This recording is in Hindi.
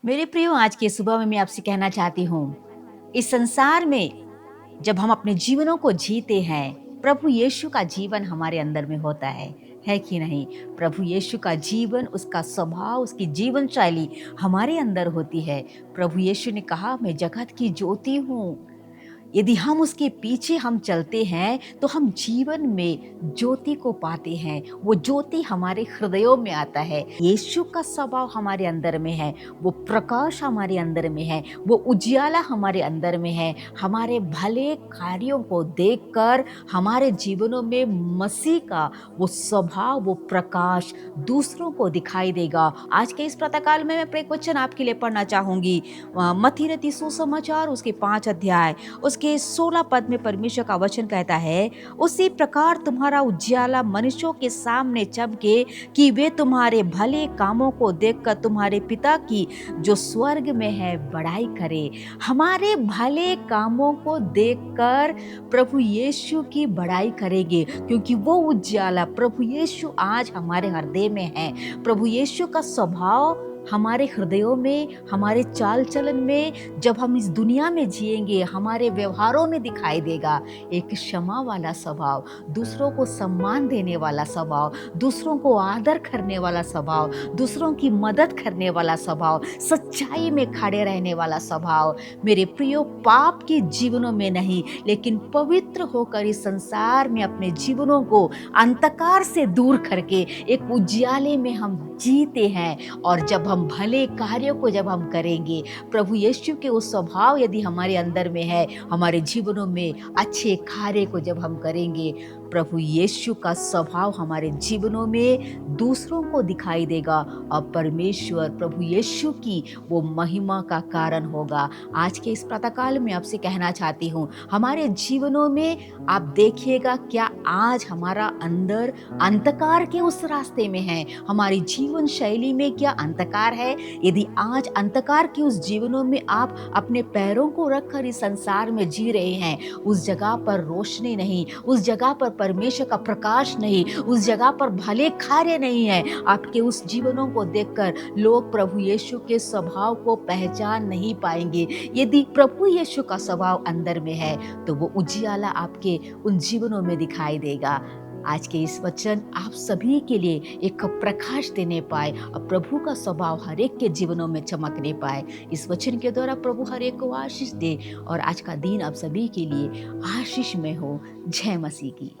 मेरे प्रियो, आज की सुबह में मैं आपसे कहना चाहती हूँ, इस संसार में जब हम अपने जीवनों को जीते हैं, प्रभु यीशु का जीवन हमारे अंदर में होता है कि नहीं? प्रभु यीशु का जीवन, उसका स्वभाव, उसकी जीवन शैली हमारे अंदर होती है। प्रभु यीशु ने कहा, मैं जगत की ज्योति हूँ। यदि हम उसके पीछे हम चलते हैं तो हम जीवन में ज्योति को पाते हैं। वो ज्योति हमारे हृदयों में आता है। यीशु का स्वभाव हमारे अंदर में है, वो प्रकाश हमारे अंदर में है, वो उजियाला हमारे अंदर में है। हमारे भले कार्यों को देखकर हमारे जीवनों में मसीह का वो स्वभाव, वो प्रकाश दूसरों को दिखाई देगा। आज के इस प्रातःकाल में मैं एक वचन आपके लिए पढ़ना चाहूंगी। मत्ती रचित सुसमाचार उसके 5 अध्याय उसके 16 पद में परमेश्वर का वचन कहता है, उसी प्रकार तुम्हारा उजियाला मनुष्यों के सामने चमके कि वे तुम्हारे भले कामों को देखकर तुम्हारे पिता की जो स्वर्ग में है बड़ाई करे। हमारे भले कामों को देखकर प्रभु यीशु की बड़ाई करेंगे, क्योंकि वो उजियाला प्रभु यीशु आज हमारे हृदय में है। प्रभु यीशु का स्वभाव हमारे हृदयों में, हमारे चाल चलन में, जब हम इस दुनिया में जिएंगे, हमारे व्यवहारों में दिखाई देगा। एक क्षमा वाला स्वभाव, दूसरों को सम्मान देने वाला स्वभाव, दूसरों को आदर करने वाला स्वभाव, दूसरों की मदद करने वाला स्वभाव, सच्चाई में खड़े रहने वाला स्वभाव। मेरे प्रियो, पाप के जीवनों में नहीं, लेकिन पवित्र होकर इस संसार में अपने जीवनों को अंधकार से दूर करके एक उजियाले में हम जीते हैं। और जब हम भले कार्यों को जब हम करेंगे, प्रभु यीशु के वो स्वभाव यदि हमारे अंदर में है, हमारे जीवनों में अच्छे कार्य को जब हम करेंगे, प्रभु यीशु का स्वभाव हमारे जीवनों में दूसरों को दिखाई देगा और परमेश्वर प्रभु यीशु की वो महिमा का कारण होगा। आज के इस प्रातःकाल में आपसे कहना चाहती हूँ, हमारे जीवनों में आप देखिएगा, क्या आज हमारा अंदर अंधकार के उस रास्ते में है? हमारी जीवन शैली में क्या अंधकार है? यदि आज अंधकार के उस जीवनों में आप अपने पैरों को रखकर इस संसार में जी रहे हैं, उस जगह पर रोशनी नहीं, उस जगह पर परमेश्वर का प्रकाश नहीं, उस जगह पर भले कार्य नहीं है, आपके उस जीवनों को देखकर लोग प्रभु यीशु के स्वभाव को पहचान नहीं पाएंगे। यदि प्रभु यीशु का स्वभाव अंदर में है तो वो उजियाला आपके उन जीवनों में दिखाई देगा। आज के इस वचन आप सभी के लिए एक प्रकाश देने पाए और प्रभु का स्वभाव हर एक के जीवनों में चमकने पाए। इस वचन के द्वारा प्रभु हर एक को आशीष दे और आज का दिन आप सभी के लिए आशीष में हो। जय मसीह की।